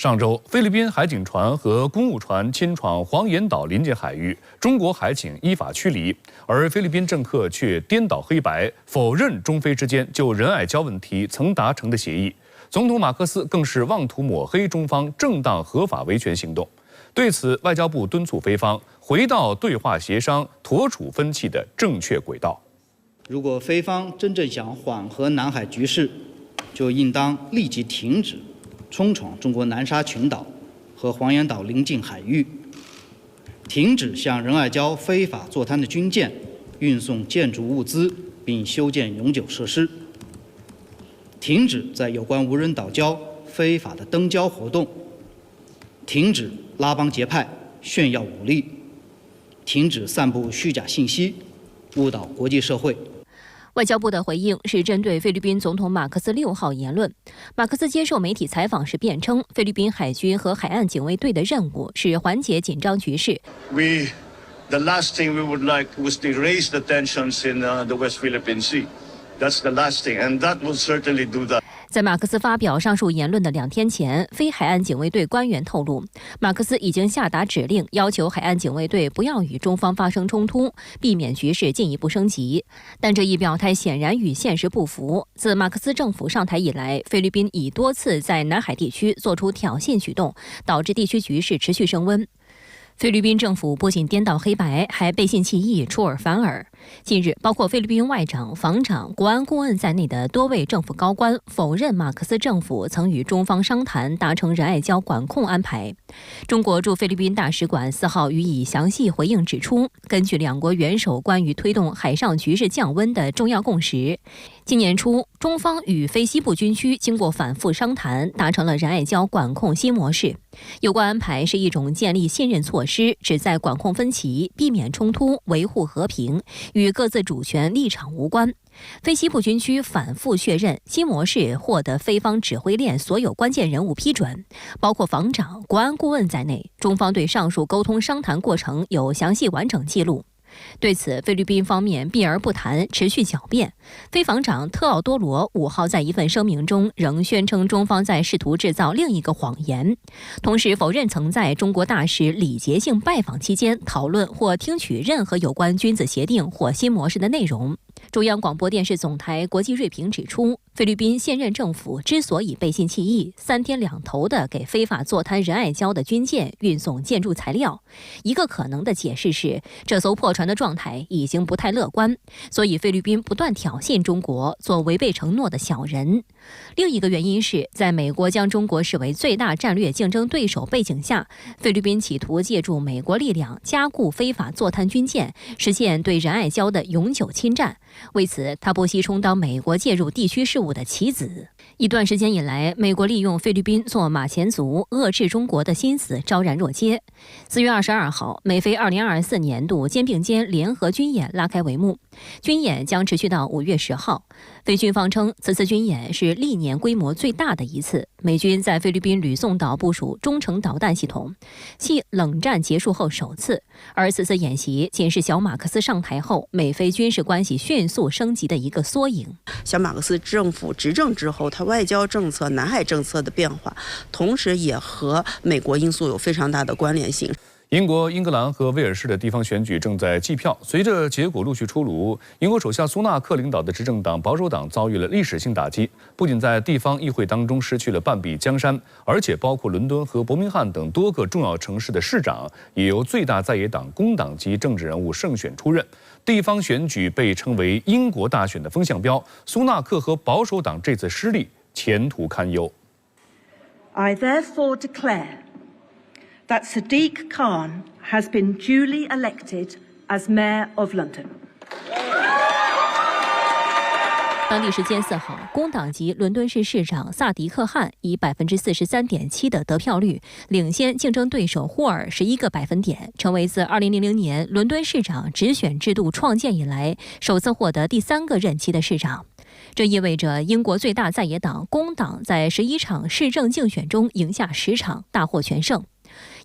上周，菲律宾海警船和公务船侵闯黄岩岛临界海域，中国海警依法驱离，而菲律宾政客却颠倒黑白，否认中菲之间就仁爱礁问题曾达成的协议。总统马克思更是妄图抹黑中方正当合法维权行动。对此，外交部敦促菲方回到对话协商、妥处分歧的正确轨道。如果菲方真正想缓和南海局势，就应当立即停止冲闯中国南沙群岛和黄岩岛邻近海域，停止向仁爱礁非法坐滩的军舰运送建筑物资并修建永久设施，停止在有关无人岛礁非法的登礁活动，停止拉帮结派、炫耀武力，停止散布虚假信息，误导国际社会。外交部的回应是针对菲律宾总统马克思6号言论。马克思接受媒体采访时辩称，菲律宾海军和海岸警卫队的任务是缓解紧张局势。The last thing we would like was to raise the tensions in the West Philippine Sea. That's the last thing, and that will certainly do that. 在马克思发表上述言论的2天前，非海岸警卫队官员透露，马克思已经下达指令，要求海岸警卫队不要与中方发生冲突，避免局势进一步升级。但这一表态显然与现实不符。自马克思政府上台以来，菲律宾已多次在南海地区做出挑衅举动，导致地区局势持续升温。菲律宾政府不仅颠倒黑白，还背信弃义、出尔反尔。近日，包括菲律宾外长、防长、国安顾问在内的多位政府高官否认马克思政府曾与中方商谈达成仁爱礁管控安排。中国驻菲律宾大使馆4号予以详细回应，指出，根据两国元首关于推动海上局势降温的重要共识，今年初，中方与菲西部军区经过反复商谈，达成了仁爱礁管控新模式。有关安排是一种建立信任措施，旨在管控分歧、避免冲突、维护和平，与各自主权立场无关。菲西部军区反复确认，新模式获得菲方指挥链所有关键人物批准，包括防长、国安顾问在内。中方对上述沟通商谈过程有详细完整记录。对此，菲律宾方面避而不谈，持续狡辩。菲防长特奥多罗5号在一份声明中仍宣称中方在试图制造另一个谎言，同时否认曾在中国大使礼节性拜访期间讨论或听取任何有关君子协定或新模式的内容。中央广播电视总台国际锐评指出，菲律宾现任政府之所以背信弃义、3天2头地给非法坐滩仁爱礁的军舰运送建筑材料，一个可能的解释是，这艘破船的状态已经不太乐观，所以菲律宾不断挑衅中国，做违背承诺的小人。另一个原因是，在美国将中国视为最大战略竞争对手背景下，菲律宾企图借助美国力量加固非法坐滩军舰，实现对仁爱礁的永久侵占。为此，他不惜充当美国介入地区事务的棋子。一段时间以来，美国利用菲律宾做马前卒、遏制中国的心思昭然若揭。4月22号，美菲2024年度肩并肩联合军演拉开帷幕，军演将持续到5月10号。菲军方称，此次军演是历年规模最大的一次。美军在菲律宾吕宋岛部署中程导弹系统，系冷战结束后首次。而此次演习仅是小马克思上台后美菲军事关系迅速升级的一个缩影。小马克思政府执政之后，他外交政策、南海政策的变化，同时也和美国因素有非常大的关联性。英国英格兰和威尔士的地方选举正在计票，随着结果陆续出炉，英国首相苏纳克领导的执政党保守党遭遇了历史性打击，不仅在地方议会当中失去了半壁江山，而且包括伦敦和伯明翰等多个重要城市的市长也由最大在野党工党籍政治人物胜选出任。地方选举被称为英国大选的风向标，苏纳克和保守党这次失利，前途堪忧。I therefore declare that Sadiq Khan has been duly elected as Mayor of London. 当地时间4号，工党籍伦敦市市长萨迪克汗以43.7%的得票率领先竞争对手霍尔11个百分点，成为自2000年伦敦市长直选制度创建以来首次获得第3个任期的市长。这意味着英国最大在野党工党在11场市政竞选中赢下10场，大获全胜。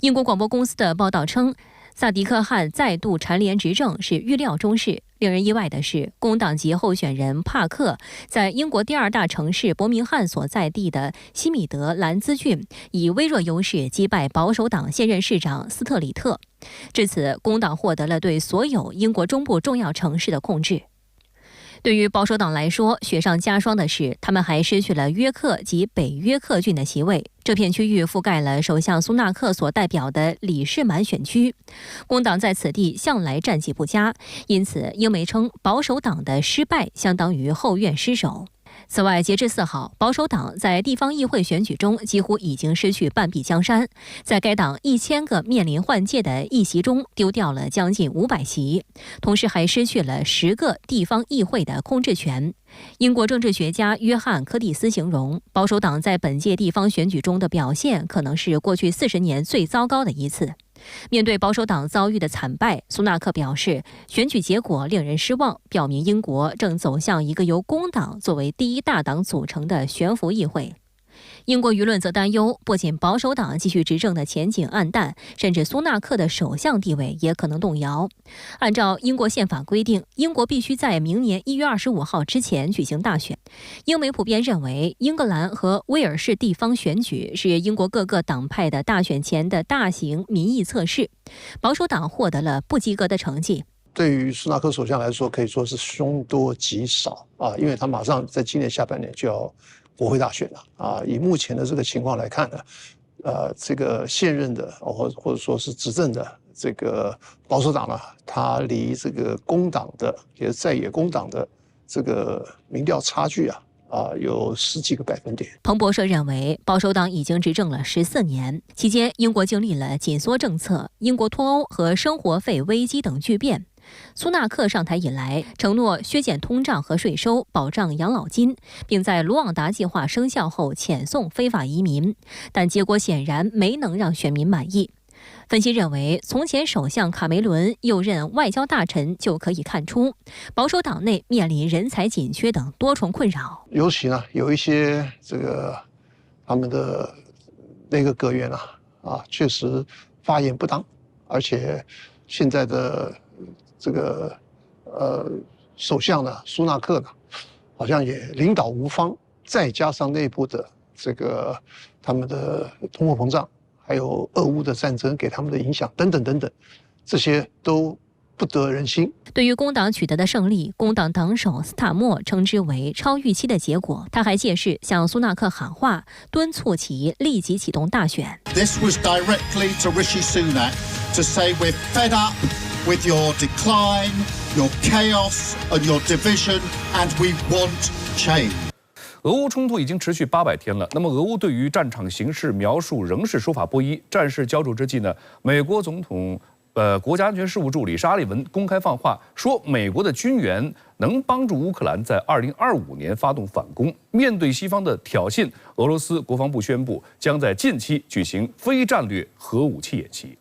英国广播公司的报道称，萨迪克汗再度蝉联执政是预料中事。令人意外的是，工党籍候选人帕克在英国第2大城市伯明翰所在地的西米德兰兹郡以微弱优势击败保守党现任市长斯特里特，至此工党获得了对所有英国中部重要城市的控制。对于保守党来说，雪上加霜的是，他们还失去了约克及北约克郡的席位。这片区域覆盖了首相苏纳克所代表的里士满选区，工党在此地向来战绩不佳，因此英媒称保守党的失败相当于后院失守。此外，截至4号，保守党在地方议会选举中几乎已经失去半壁江山，在该党1000个面临换届的议席中丢掉了将近500席，同时还失去了10个地方议会的控制权。英国政治学家约翰·柯蒂斯形容，保守党在本届地方选举中的表现可能是过去40年最糟糕的一次。面对保守党遭遇的惨败，苏纳克表示，选举结果令人失望，表明英国正走向一个由工党作为第1大党组成的悬浮议会。英国舆论则担忧，不仅保守党继续执政的前景暗淡，甚至苏纳克的首相地位也可能动摇。按照英国宪法规定，英国必须在明年1月25号之前举行大选。英媒普遍认为，英格兰和威尔士地方选举是英国各个党派的大选前的大型民意测试。保守党获得了不及格的成绩。对于苏纳克首相来说，可以说是凶多吉少啊，因为他马上在今年下半年就要国会大选了啊！以目前的这个情况来看呢，这个现任的或者说是执政的这个保守党呢，它离这个工党的也是在野工党的这个民调差距有10几个百分点。彭博社认为，保守党已经执政了14年，期间英国经历了紧缩政策、英国脱欧和生活费危机等巨变。苏纳克上台以来，承诺削减通胀和税收，保障养老金，并在卢旺达计划生效后遣送非法移民，但结果显然没能让选民满意。分析认为，从前首相卡梅伦又任外交大臣就可以看出，保守党内面临人才紧缺等多重困扰。尤其呢，有一些这个他们的那个阁员确实发言不当，而且现在的这个首相呢，苏纳克呢，好像也领导无方，再加上内部的这个他们的通货膨胀，还有俄乌的战争给他们的影响等等等等，这些都不得人心。对于工党取得的胜利，工党党首斯塔默称之为超预期的结果。他还借势向苏纳克喊话，敦促其立即启动大选。This was directly to Rishi Sunak to say we're fed up with your decline, your chaos and your division, and we want change. 俄乌冲突已经持续800天了，那么俄乌对于战场形势描述仍是说法不一。战事焦灼之际呢，美国总统国家安全事务助理沙利文公开放话说，美国的军援能帮助乌克兰在2025年发动反攻。面对西方的挑衅，俄罗斯国防部宣布将在近期举行非战略核武器演习。